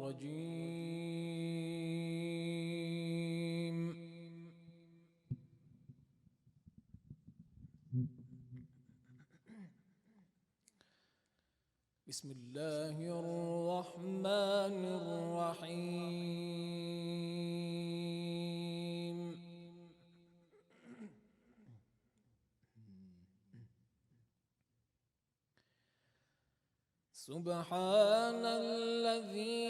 الرجيم. بسم الله الرحمن الرحيم. سبحان الذي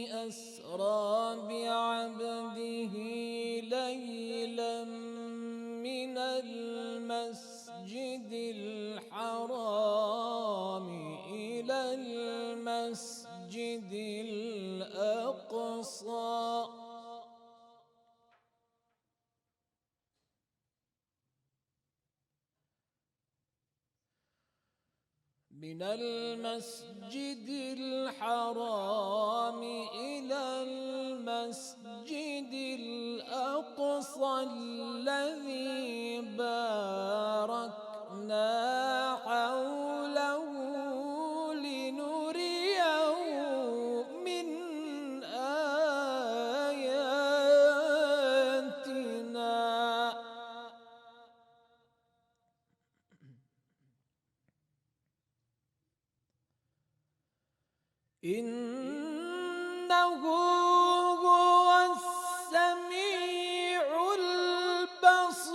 أسرى بعبده ليلا من المسجد الحرام إلى المسجد الأقصى من المسجد الحرام إلى المسجد الأقصى الذي باركنا حوله لنريه من آياتنا إنه هو السميع البصير.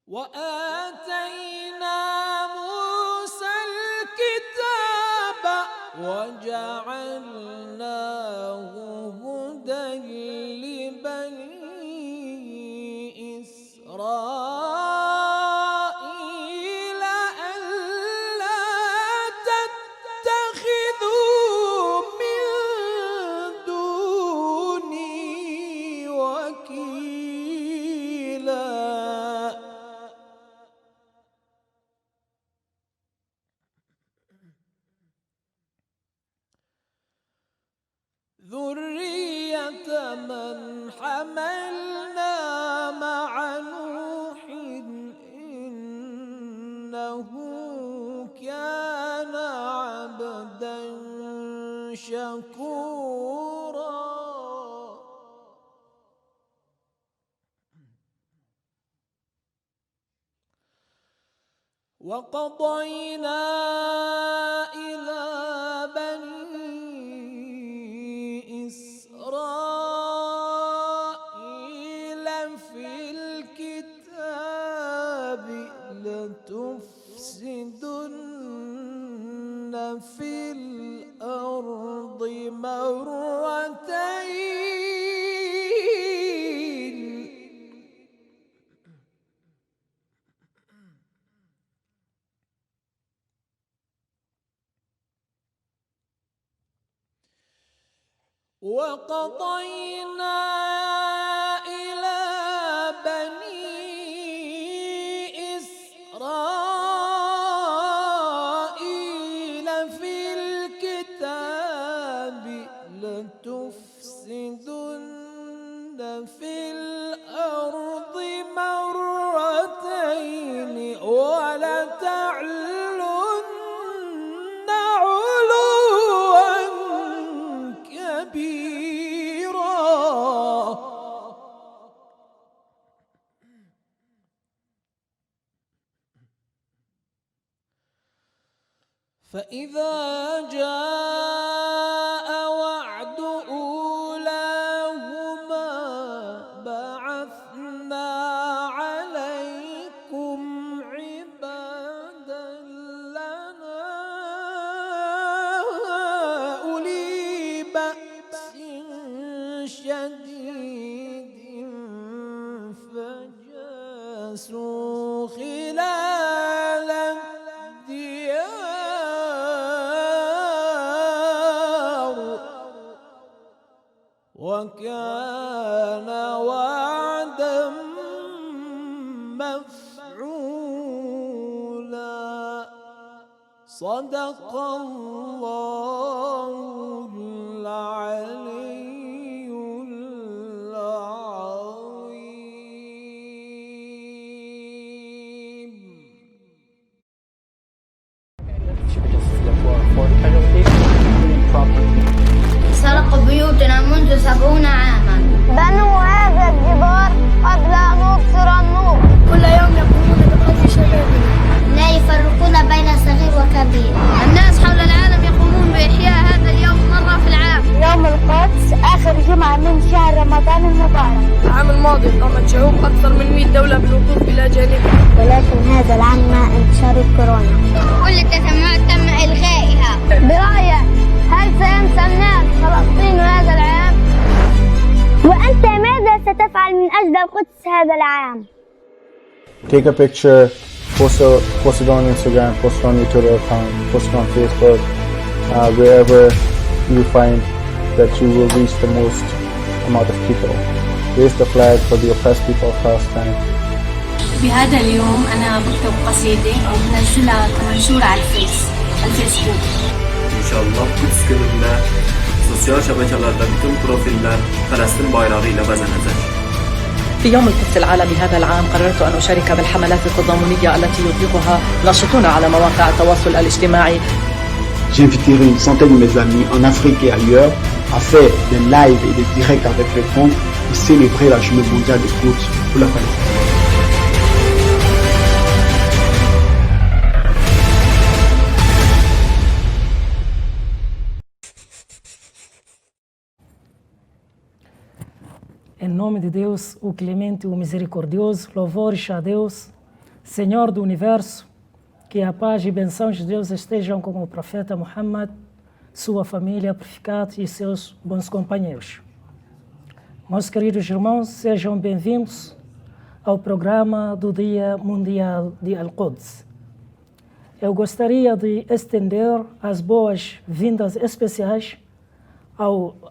وآتينا موسى الكتاب وجعلناه هدى لبني إسرائيل ألا تتخذوا من دوني وكيلا. ذرية من حملنا مع نوح إنه كان عبدا شكورا. وقضينا إلى بني إسرائيل في الكتاب لتفسدن في الأرض مرتين وقضينا إلى بني إسرائيل في الكتاب لتفسدن في الأرض مرتين ولتعلن علوا كبيرا. فإذا جاء وعد أولاهما بعثنا عليكم عبادا لنا أولي بأس شديد فجاسوا خلال الديار وكان وعدا مفعولا. صدق الله العلي بنوا هذا الجدار قبل أن نبصر النور. كل يوم يقومون بقتل شبابنا، لا يفرقون بين صغير وكبير. الناس حول العالم يقومون بإحياء هذا اليوم مرة في العام. يوم القدس آخر جمعة من شهر رمضان المبارك. العام الماضي قامت شعوب أكثر من 100 دولة بالوقوف إلى جانبه، ولكن هذا العام مع انتشار الكورونا كل التجمعات تم إلغائها. برأيك هل سينسى الناس فلسطين هذا العام؟ وأنت ماذا ستفعل من أجل القدس هذا العام؟ Take a picture, post it on Instagram, post it on your Twitter account, post it on Facebook, wherever you find that you will reach the most amount of people. Raise the flag for the oppressed people of Palestine. بهذا اليوم أنا بكتب قصيدة وبنزلها كمنشور على الفيسبوك. İnşallah Kudüs gününde sosyal şebekelerde bütün profiller Filistin bayrağıyla bezenecek. في يوم القدس العالمي هذا العام قررت أن أشارك بالحملات التضامنية التي يطلقها ناشطون على مواقع التواصل الاجتماعي. J'inviterai une centaine de mes amis en Afrique et ailleurs à faire des lives et des directs avec le compte pour célébrer la journée mondiale des Quds pour la Palestine. Em nome de Deus, o clemente e o misericordioso, louvores a Deus, Senhor do Universo, que a paz e bênçãos de Deus estejam com o profeta Muhammad, sua família purificada e seus bons companheiros. Meus queridos irmãos, sejam bem-vindos ao programa do Dia Mundial de Al-Quds. Eu gostaria de estender as boas-vindas especiais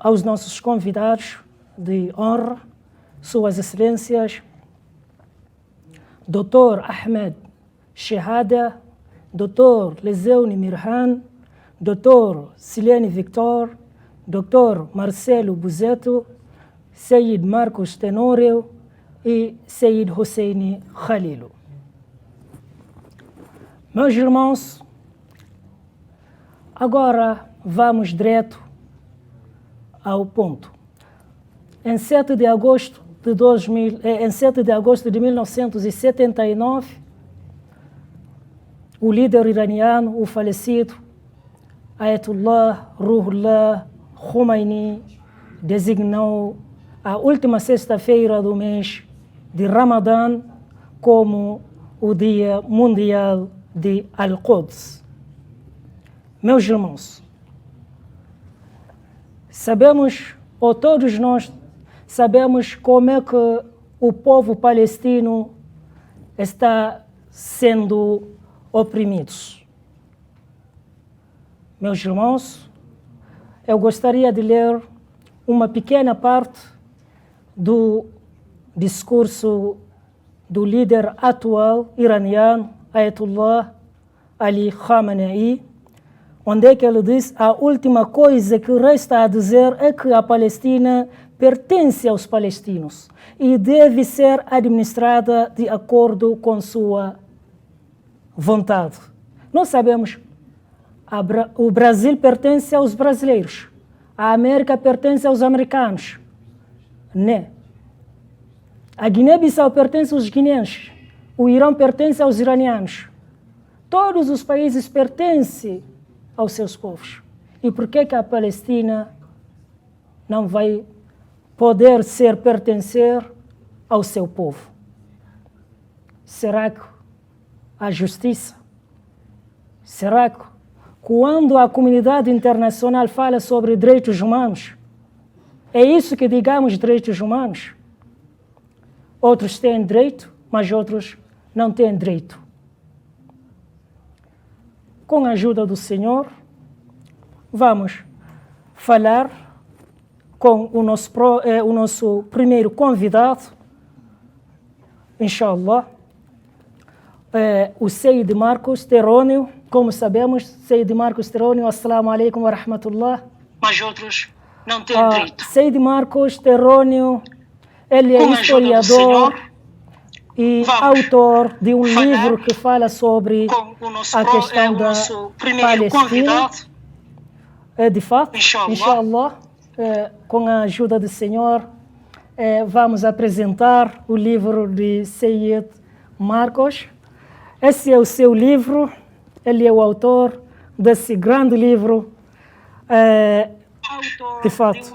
aos nossos convidados de honra, Suas Excelências, Dr. Ahmed Shehada, Dr. Lezeuni Mirhan, Dr. Silene Victor, Dr. Marcelo Buzeto, Seyid Marcos Tenório e Seyid Hosseini Khalilo. Meus irmãos, agora vamos direto ao ponto. Em 7 de agosto de 1979, o líder iraniano, o falecido Ayatollah Ruhollah Khomeini, designou a última sexta-feira do mês de Ramadã como o Dia Mundial de Al-Quds. Meus irmãos, sabemos, ou todos nós sabemos, como é que o povo palestino está sendo oprimido. Meus irmãos, eu gostaria de ler uma pequena parte do discurso do líder atual iraniano, Ayatollah Ali Khamenei, onde é que ele diz: a última coisa que resta a dizer é que a Palestina pertence aos palestinos e deve ser administrada de acordo com sua vontade. Nós sabemos, o Brasil pertence aos brasileiros, a América pertence aos americanos, né? A Guiné-Bissau pertence aos guineenses, o Irã pertence aos iranianos. Todos os países pertencem aos seus povos. E por que a Palestina não vai poder pertencer ao seu povo? Será que a justiça? Será que quando a comunidade internacional fala sobre direitos humanos, é isso que digamos direitos humanos? Outros têm direito, mas outros não têm direito. Com a ajuda do Senhor, vamos falar com o nosso primeiro convidado, inshallah, o Seyid Marcos Terônio. Como sabemos, Seyid Marcos Terônio, assalamu alaikum wa rahmatullah. Mas outros não têm direito. Seyid Marcos Terônio, ele é historiador e autor de um livro que fala sobre a questão da Palestina. De fato, inshallah, com a ajuda do Senhor, vamos apresentar o livro de Seyyed Marcos. Esse é o seu livro, ele é o autor desse grande livro, de fato.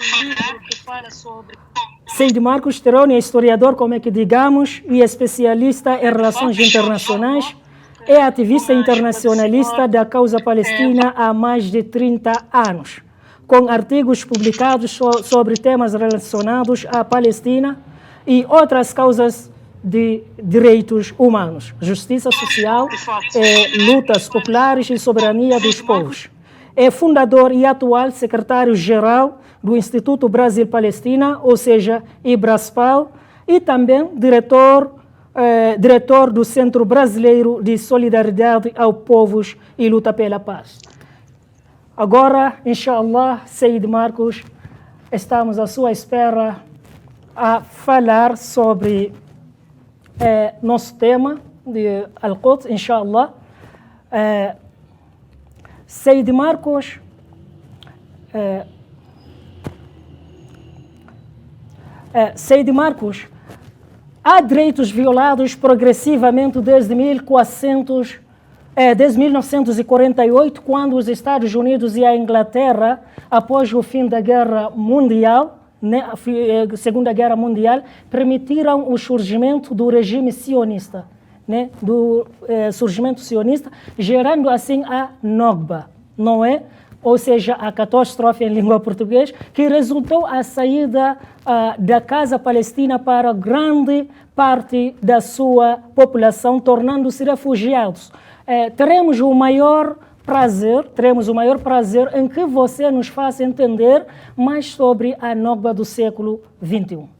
Seyyed Marcos Tironi é historiador, como é que digamos, e especialista em relações internacionais. É ativista internacionalista da causa palestina há mais de 30 anos, com artigos publicados sobre temas relacionados à Palestina e outras causas de direitos humanos, justiça social, lutas populares e soberania dos povos. É fundador e atual secretário-geral do Instituto Brasil-Palestina, ou seja, IBRASPAL, e também diretor do Centro Brasileiro de Solidariedade aos Povos e Luta pela Paz. Agora, inshallah, Seyyed Marcos, estamos à sua espera a falar sobre nosso tema de Al-Quds, inshallah. Seyyed Marcos há direitos violados progressivamente desde 1948, quando os Estados Unidos e a Inglaterra, após o fim da Guerra Mundial, Segunda Guerra Mundial, permitiram o surgimento do regime sionista, gerando assim a Nakba, não é? Ou seja, a catástrofe em língua portuguesa, que resultou a saída da Casa Palestina para grande parte da sua população, tornando-se refugiados. Teremos o maior prazer em que você nos faça entender mais sobre a Nakba do século XXI.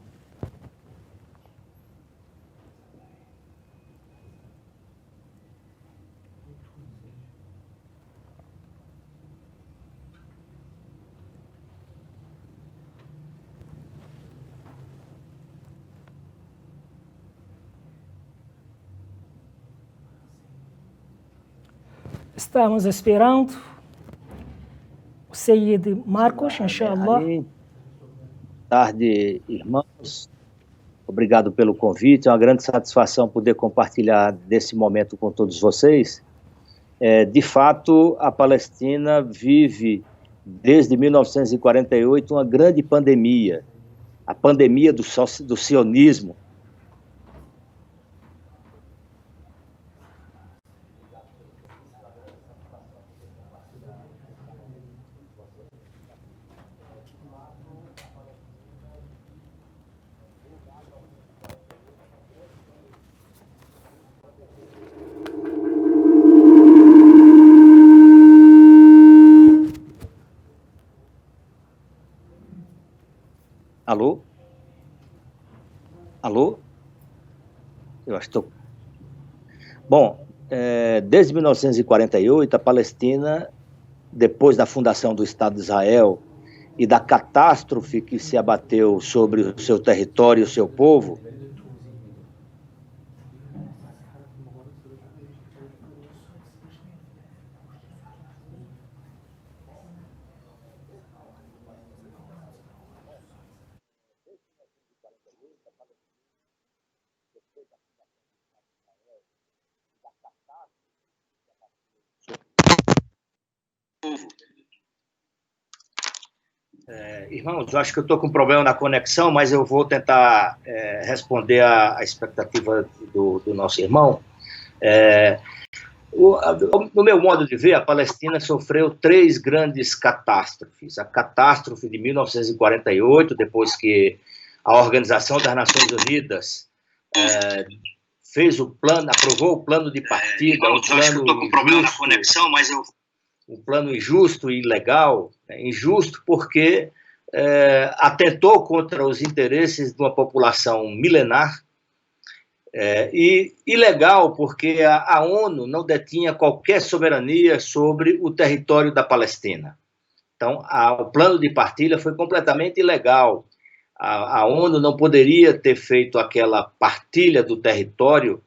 Estamos esperando o Seyyed Marcos, inshallah. Boa tarde, irmãos. Obrigado pelo convite. É uma grande satisfação poder compartilhar desse momento com todos vocês. De fato, a Palestina vive, desde 1948, uma grande pandemia. A pandemia do sionismo. Alô? Alô? Eu acho que estou... Bom, desde 1948, a Palestina, depois da fundação do Estado de Israel e da catástrofe que se abateu sobre o seu território e o seu povo, irmãos, eu acho que eu estou com um problema na conexão, mas eu vou tentar responder a expectativa do nosso irmão. No meu modo de ver, a Palestina sofreu 3 grandes catástrofes. A catástrofe de 1948, depois que a Organização das Nações Unidas aprovou o plano de partida, eu acho que eu estou com problema na conexão, mas eu... Um plano injusto e ilegal, injusto porque atentou contra os interesses de uma população milenar, e ilegal porque a ONU não detinha qualquer soberania sobre o território da Palestina. Então, o plano de partilha foi completamente ilegal. A ONU não poderia ter feito aquela partilha do território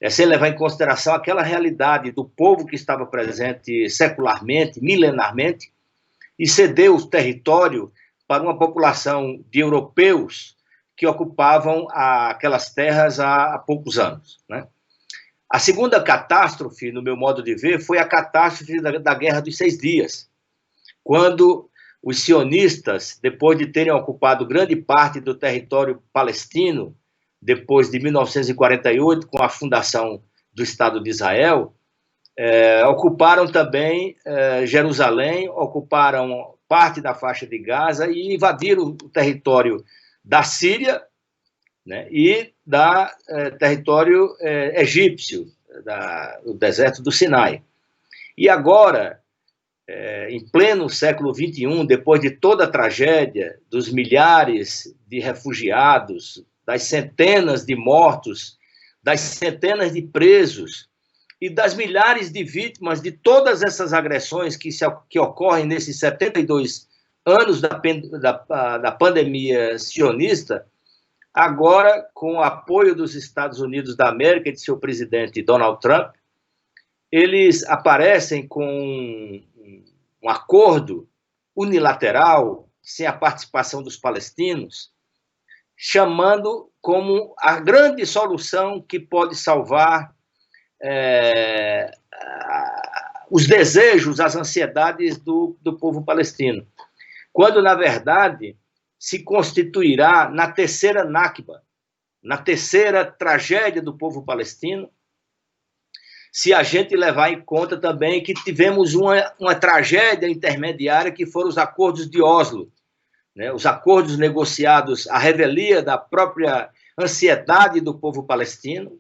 sem levar em consideração aquela realidade do povo que estava presente secularmente, milenarmente, e ceder o território para uma população de europeus que ocupavam aquelas terras há poucos anos, né? A segunda catástrofe, no meu modo de ver, foi a catástrofe da Guerra dos 6 Dias, quando os sionistas, depois de terem ocupado grande parte do território palestino, depois de 1948, com a fundação do Estado de Israel, ocuparam também Jerusalém, ocuparam parte da faixa de Gaza e invadiram o território da Síria, né, e da território egípcio, do deserto do Sinai. E agora, em pleno século XXI, depois de toda a tragédia, dos milhares de refugiados, das centenas de mortos, das centenas de presos e das milhares de vítimas de todas essas agressões que ocorrem nesses 72 anos da pandemia sionista, agora, com o apoio dos Estados Unidos da América e de seu presidente Donald Trump, eles aparecem com um acordo unilateral, sem a participação dos palestinos, chamando como a grande solução que pode salvar os desejos, as ansiedades do povo palestino. Quando, na verdade, se constituirá na terceira Nakba, na terceira tragédia do povo palestino, se a gente levar em conta também que tivemos uma tragédia intermediária, que foram os acordos de Oslo, né? Os acordos negociados à revelia da própria ansiedade do povo palestino,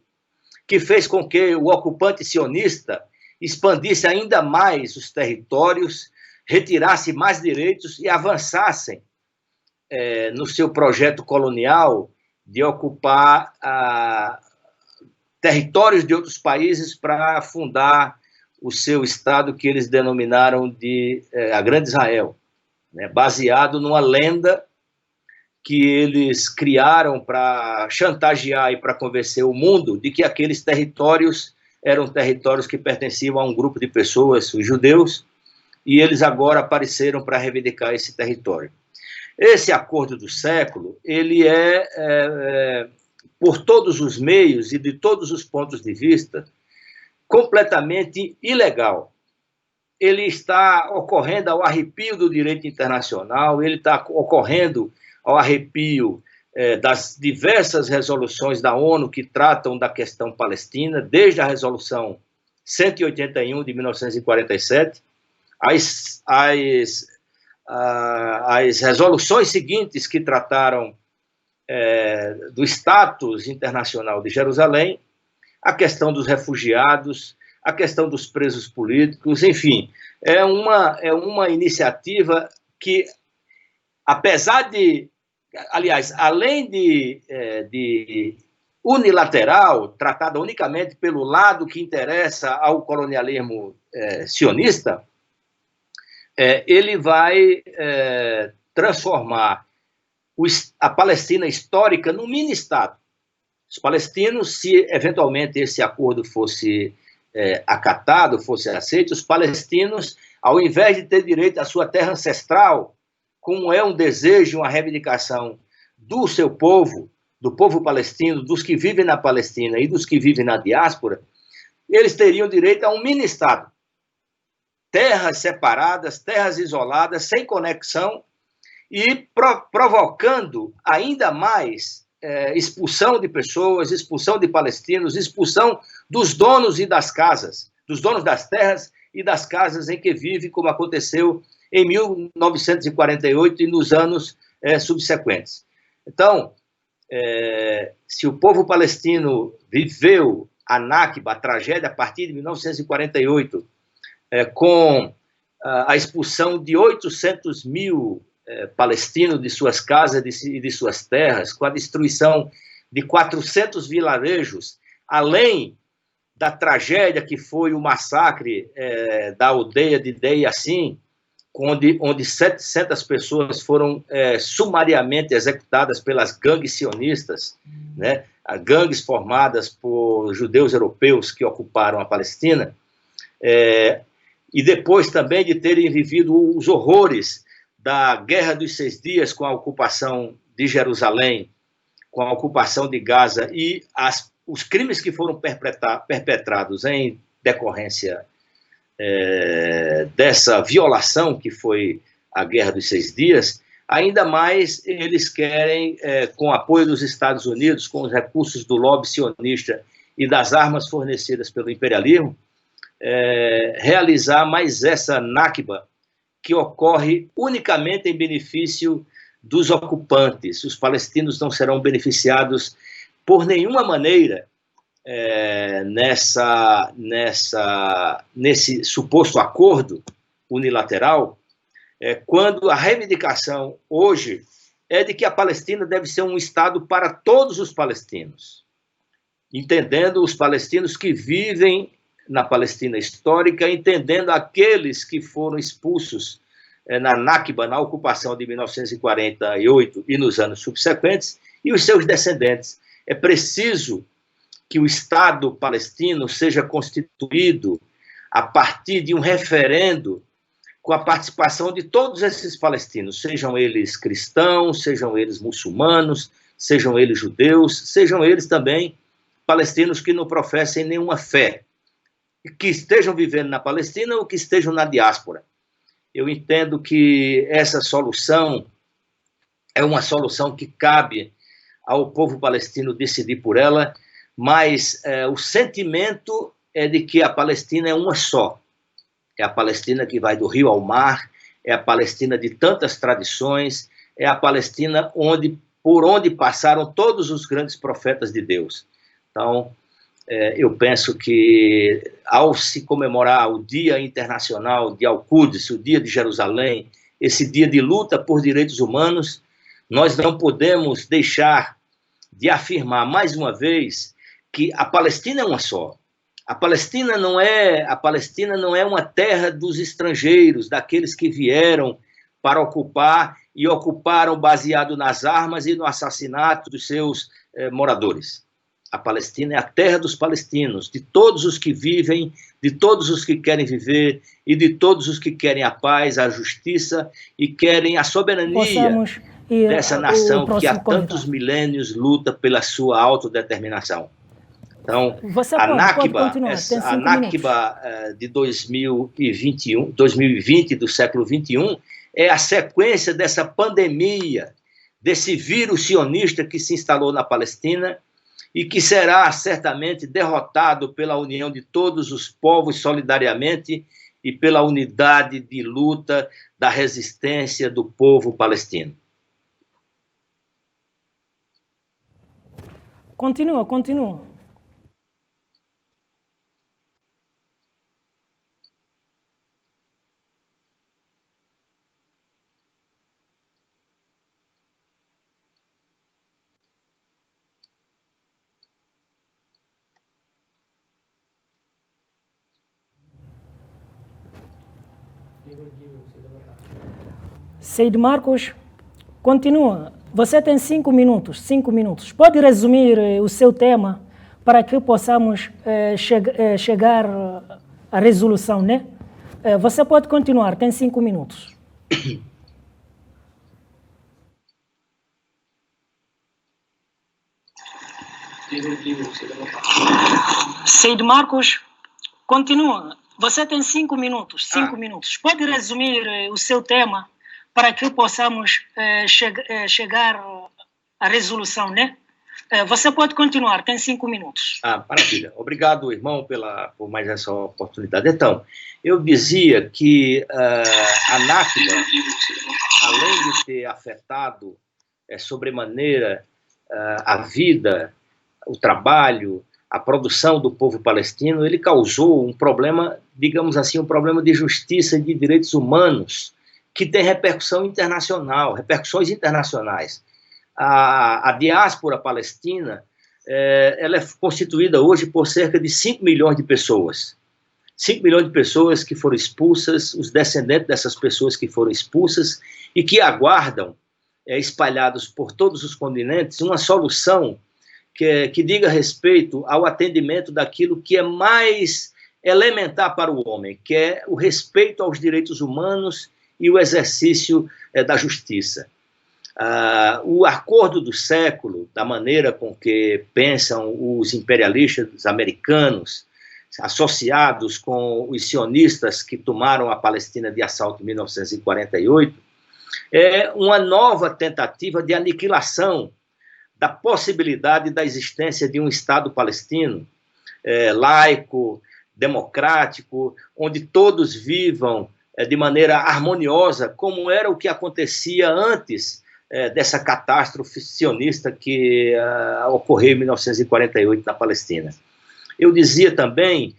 que fez com que o ocupante sionista expandisse ainda mais os territórios, retirasse mais direitos e avançassem no seu projeto colonial de ocupar territórios de outros países para fundar o seu Estado que eles denominaram de a Grande Israel, né, baseado numa lenda que eles criaram para chantagear e para convencer o mundo de que aqueles territórios eram territórios que pertenciam a um grupo de pessoas, os judeus, e eles agora apareceram para reivindicar esse território. Esse acordo do século, ele por todos os meios e de todos os pontos de vista, completamente ilegal. Ele está ocorrendo ao arrepio do direito internacional, ele está ocorrendo ao arrepio das diversas resoluções da ONU que tratam da questão palestina, desde a resolução 181 de 1947, as resoluções seguintes que trataram do status internacional de Jerusalém, a questão dos refugiados, a questão dos presos políticos, enfim, é uma iniciativa que, apesar de, aliás, além de unilateral, tratada unicamente pelo lado que interessa ao colonialismo sionista, ele vai transformar a Palestina histórica num mini-estado. Os palestinos, se eventualmente esse acordo fosse acatado, fosse aceito, os palestinos, ao invés de ter direito à sua terra ancestral, como é um desejo, uma reivindicação do seu povo, do povo palestino, dos que vivem na Palestina e dos que vivem na diáspora, eles teriam direito a um mini-estado. Terras separadas, terras isoladas, sem conexão, e provocando ainda mais expulsão de pessoas, expulsão de palestinos, expulsão dos donos e das casas, dos donos das terras e das casas em que vive, como aconteceu em 1948 e nos anos subsequentes. Então, se o povo palestino viveu a Nakba, a tragédia, a partir de 1948, com a expulsão de 800 mil palestinos de suas casas e de suas terras, com a destruição de 400 vilarejos, além da tragédia que foi o massacre da aldeia de Deir Yassin, onde 700 pessoas foram sumariamente executadas pelas gangues sionistas, né? Gangues formadas por judeus europeus que ocuparam a Palestina, e depois também de terem vivido os horrores da Guerra dos 6 Dias com a ocupação de Jerusalém com a ocupação de Gaza e os crimes que foram perpetrados em decorrência dessa violação que foi a Guerra dos 6 Dias, ainda mais eles querem, com o apoio dos Estados Unidos, com os recursos do lobby sionista e das armas fornecidas pelo imperialismo, realizar mais essa Nakba, que ocorre unicamente em benefício dos ocupantes. Os palestinos não serão beneficiados por nenhuma maneira nesse suposto acordo unilateral, quando a reivindicação hoje é de que a Palestina deve ser um Estado para todos os palestinos, entendendo os palestinos que vivem na Palestina histórica, entendendo aqueles que foram expulsos na Nakba, na ocupação de 1948 e nos anos subsequentes, e os seus descendentes. É preciso que o Estado palestino seja constituído a partir de um referendo com a participação de todos esses palestinos, sejam eles cristãos, sejam eles muçulmanos, sejam eles judeus, sejam eles também palestinos que não professem nenhuma fé, que estejam vivendo na Palestina ou que estejam na diáspora. Eu entendo que essa solução é uma solução que cabe ao povo palestino decidir por ela, mas o sentimento é de que a Palestina é uma só. É a Palestina que vai do rio ao mar, é a Palestina de tantas tradições, é a Palestina por onde passaram todos os grandes profetas de Deus. Então, eu penso que, ao se comemorar o Dia Internacional de Al-Quds, o Dia de Jerusalém, esse dia de luta por direitos humanos, nós não podemos deixar de afirmar mais uma vez que a Palestina é uma só. A Palestina não é uma terra dos estrangeiros, daqueles que vieram para ocupar e ocuparam baseado nas armas e no assassinato dos seus moradores. A Palestina é a terra dos palestinos, de todos os que vivem, de todos os que querem viver e de todos os que querem a paz, a justiça e querem a soberania dessa nação que há tantos milênios luta pela sua autodeterminação. Então, a Nakba de 2020, do século XXI, é a sequência dessa pandemia, desse vírus sionista que se instalou na Palestina e que será certamente derrotado pela união de todos os povos solidariamente e pela unidade de luta da resistência do povo palestino. Continua. Seyd Marcos, continua. Você tem 5 minutos. Pode resumir o seu tema para que possamos chegar à resolução, né? Você pode continuar, tem 5 minutos. Seyd Marcos, continua. Você tem 5 minutos. Pode resumir o seu tema para que possamos chegar à resolução, né? Você pode continuar, tem 5 minutos. Maravilha. Obrigado, irmão, por mais essa oportunidade. Então, eu dizia que a Nakba, além de ter afetado sobremaneira a vida, o trabalho, a produção do povo palestino, ele causou um problema, digamos assim, um problema de justiça e de direitos humanos, que tem repercussões internacionais. A diáspora palestina ela é constituída hoje por cerca de 5 milhões de pessoas. 5 milhões de pessoas que foram expulsas, os descendentes dessas pessoas que foram expulsas e que aguardam, espalhados por todos os continentes, uma solução que diga respeito ao atendimento daquilo que é mais elementar para o homem, que é o respeito aos direitos humanos e o exercício da justiça. O acordo do século, da maneira com que pensam os imperialistas americanos, associados com os sionistas que tomaram a Palestina de assalto em 1948, é uma nova tentativa de aniquilação da possibilidade da existência de um Estado palestino laico, democrático, onde todos vivam de maneira harmoniosa, como era o que acontecia antes dessa catástrofe sionista que ocorreu em 1948 na Palestina. Eu dizia também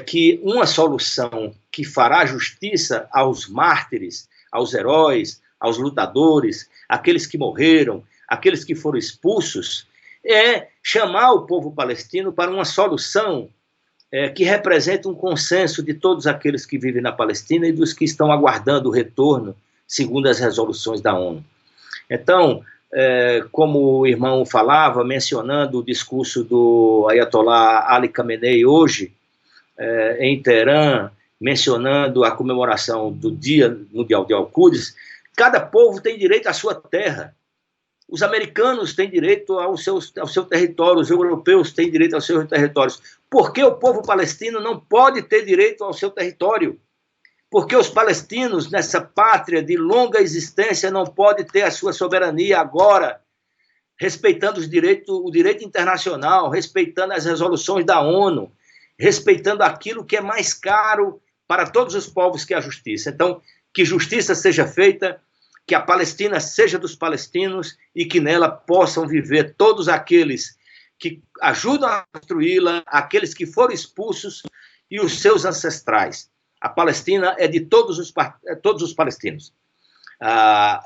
que uma solução que fará justiça aos mártires, aos heróis, aos lutadores, aqueles que morreram, aqueles que foram expulsos, é chamar o povo palestino para uma solução que representa um consenso de todos aqueles que vivem na Palestina e dos que estão aguardando o retorno, segundo as resoluções da ONU. Então, como o irmão falava, mencionando o discurso do Ayatollah Ali Khamenei hoje, em Teherã, mencionando a comemoração do Dia Mundial de Al-Quds, cada povo tem direito à sua terra. Os americanos têm direito ao seu território, os europeus têm direito aos seus territórios. Por que o povo palestino não pode ter direito ao seu território? Por que os palestinos, nessa pátria de longa existência, não podem ter a sua soberania agora, respeitando o direito internacional, respeitando as resoluções da ONU, respeitando aquilo que é mais caro para todos os povos, que é a justiça. Então, que justiça seja feita, que a Palestina seja dos palestinos e que nela possam viver todos aqueles que ajudam a construí-la, aqueles que foram expulsos e os seus ancestrais. A Palestina é de todos os palestinos.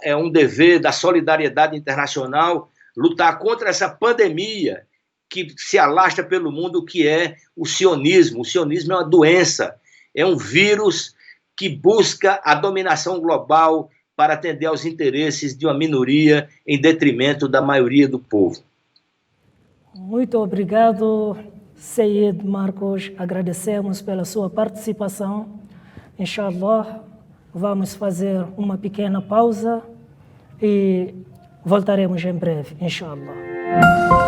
É um dever da solidariedade internacional lutar contra essa pandemia que se alastra pelo mundo, que é o sionismo. O sionismo é uma doença, é um vírus que busca a dominação global para atender aos interesses de uma minoria em detrimento da maioria do povo. Muito obrigado, Sayed Marcos. Agradecemos pela sua participação. Inshallah, vamos fazer uma pequena pausa e voltaremos em breve, inshallah.